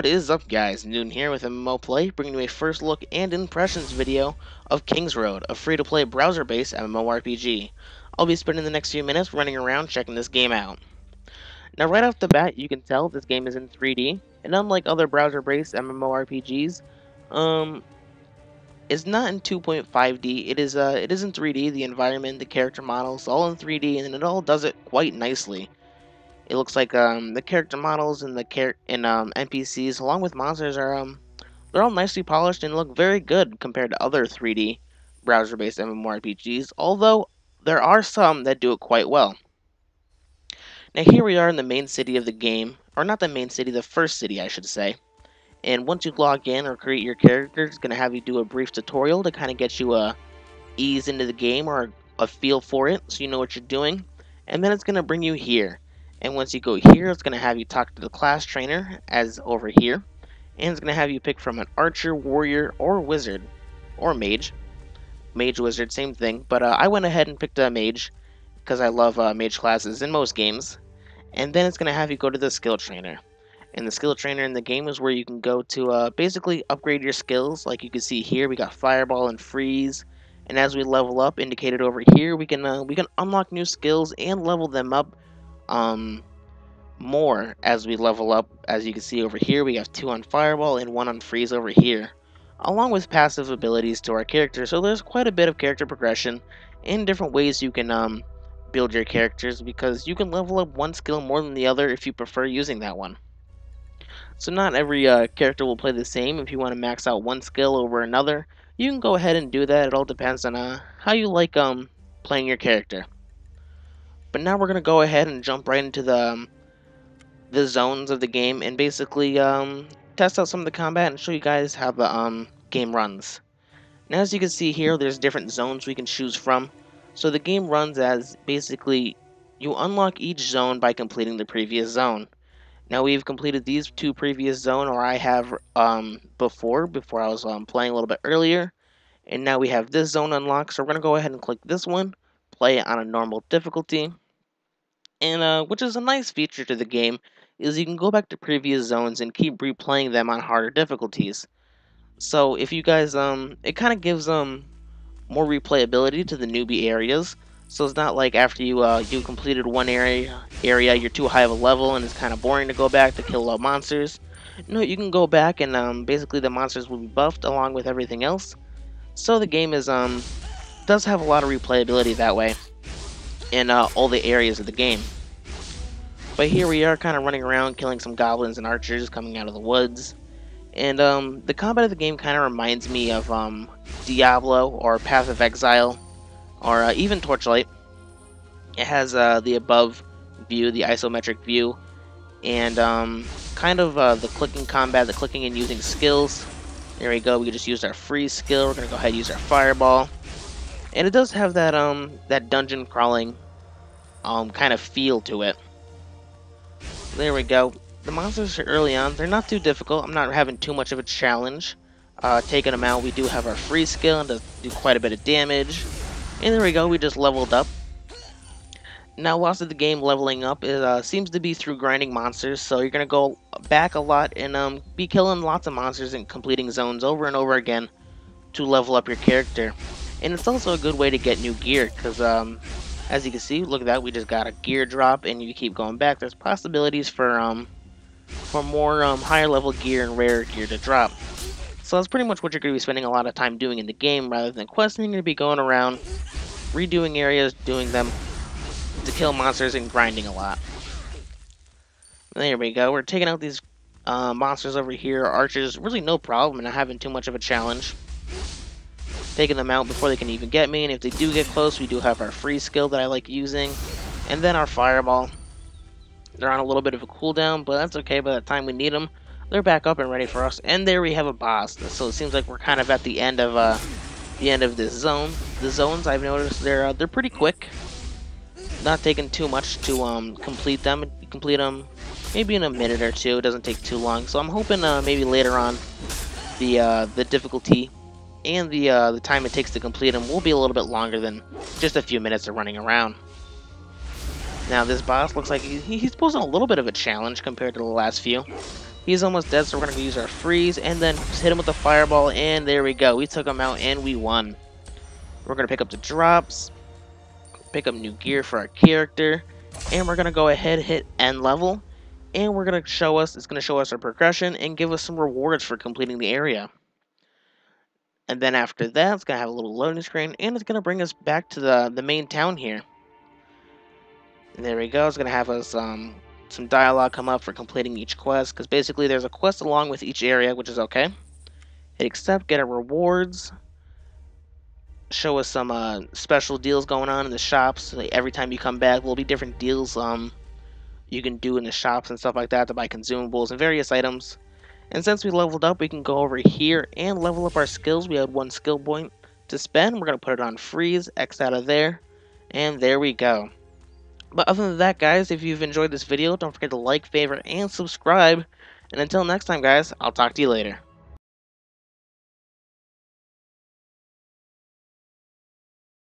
What is up, guys? Noon here with MMO Play, bringing you a first look and impressions video of King's Road, a free-to-play browser-based MMORPG. I'll be spending the next few minutes running around checking this game out. Now, right off the bat, you can tell this game is in 3D, and unlike other browser-based MMORPGs, it's not in 2.5D. It is in 3D. The environment, the character models, all in 3D, and it all does it quite nicely. It looks like the character models and the NPCs along with monsters are they're all nicely polished and look very good compared to other 3D browser-based MMORPGs, although there are some that do it quite well. Now here we are in the main city of the game, or not the main city, the first city I should say. And once you log in or create your character, it's going to have you do a brief tutorial to kind of get you ease into the game or a feel for it so you know what you're doing. And then it's going to bring you here. And once you go here, it's going to have you talk to the class trainer, as over here. And it's going to have you pick from an archer, warrior, or wizard. Or mage. Mage, wizard, same thing. But I went ahead and picked a mage, because I love mage classes in most games. And then it's going to have you go to the skill trainer. And the skill trainer in the game is where you can go to basically upgrade your skills. Like you can see here, we got fireball and freeze. And as we level up, indicated over here, we can unlock new skills and level them up more as we level up. As you can see over here, we have 2 on fireball and 1 on freeze over here, along with passive abilities to our character. So there's quite a bit of character progression in different ways you can build your characters, because you can level up one skill more than the other if you prefer using that one. So not every character will play the same. If you want to max out one skill over another, you can go ahead and do that. It all depends on how you like playing your character. But now we're gonna go ahead and jump right into the zones of the game and basically test out some of the combat and show you guys how the game runs. Now, as you can see here, there's different zones we can choose from. So the game runs as basically you unlock each zone by completing the previous zone. Now we've completed these 2 previous zones, or I have before I was playing a little bit earlier, and now we have this zone unlocked. So we're gonna go ahead and click this one, play it on a normal difficulty. And which is a nice feature to the game, is you can go back to previous zones and keep replaying them on harder difficulties. So if you guys, it kind of gives more replayability to the newbie areas. So it's not like after you you completed one area you're too high of a level and it's kind of boring to go back to kill all monsters. No, you can go back and basically the monsters will be buffed along with everything else. So the game is does have a lot of replayability that way in all the areas of the game. But here we are kind of running around killing some goblins and archers coming out of the woods. And the combat of the game kind of reminds me of Diablo or Path of Exile or even Torchlight. It has the above view, the isometric view, and kind of the clicking combat, the clicking and using skills. There we go, we just used our freeze skill. We're going to go ahead and use our fireball. And it does have that that dungeon crawling kind of feel to it. There we go. The monsters are early on. They're not too difficult. I'm not having too much of a challenge taking them out. We do have our freeze skill and does do quite a bit of damage. And there we go. We just leveled up. Now, lots of the game leveling up seems to be through grinding monsters. So you're gonna go back a lot and be killing lots of monsters and completing zones over and over again to level up your character. And it's also a good way to get new gear, because as you can see, look at that, we just got a gear drop, and you keep going back. There's possibilities for more higher level gear and rare gear to drop. So that's pretty much what you're going to be spending a lot of time doing in the game, rather than questing. You're going to be going around, redoing areas, doing them to kill monsters and grinding a lot. There we go. We're taking out these monsters over here. Archers, really no problem, and not having too much of a challenge. Taking them out before they can even get me, and if they do get close, we do have our freeze skill that I like using, and then our fireball. They're on a little bit of a cooldown, but that's okay. By the time we need them, they're back up and ready for us. And there we have a boss. So it seems like we're kind of at the end of this zone. The zones, I've noticed, they're pretty quick. Not taking too much to complete them. You complete them maybe in a minute or two. It doesn't take too long. So I'm hoping maybe later on the difficulty and the time it takes to complete them will be a little bit longer than just a few minutes of running around. Now this boss looks like he's posing a little bit of a challenge compared to the last few. He's almost dead, so we're going to use our freeze and then hit him with the fireball, and there we go. We took him out and we won. We're going to pick up the drops, pick up new gear for our character, and we're going to go ahead, hit end level, and we're going to show us, it's going to show us our progression and give us some rewards for completing the area. And then after that, it's going to have a little loading screen, and it's going to bring us back to the main town here. And there we go. It's going to have us some dialogue come up for completing each quest, because basically there's a quest along with each area, which is okay. Hit accept, get our rewards, show us some special deals going on in the shops. Like every time you come back, there'll be different deals you can do in the shops and stuff like that to buy consumables and various items. And since we leveled up, we can go over here and level up our skills. We had 1 skill point to spend. We're going to put it on freeze, X out of there, and there we go. But other than that, guys, if you've enjoyed this video, don't forget to like, favorite, and subscribe. And until next time, guys, I'll talk to you later.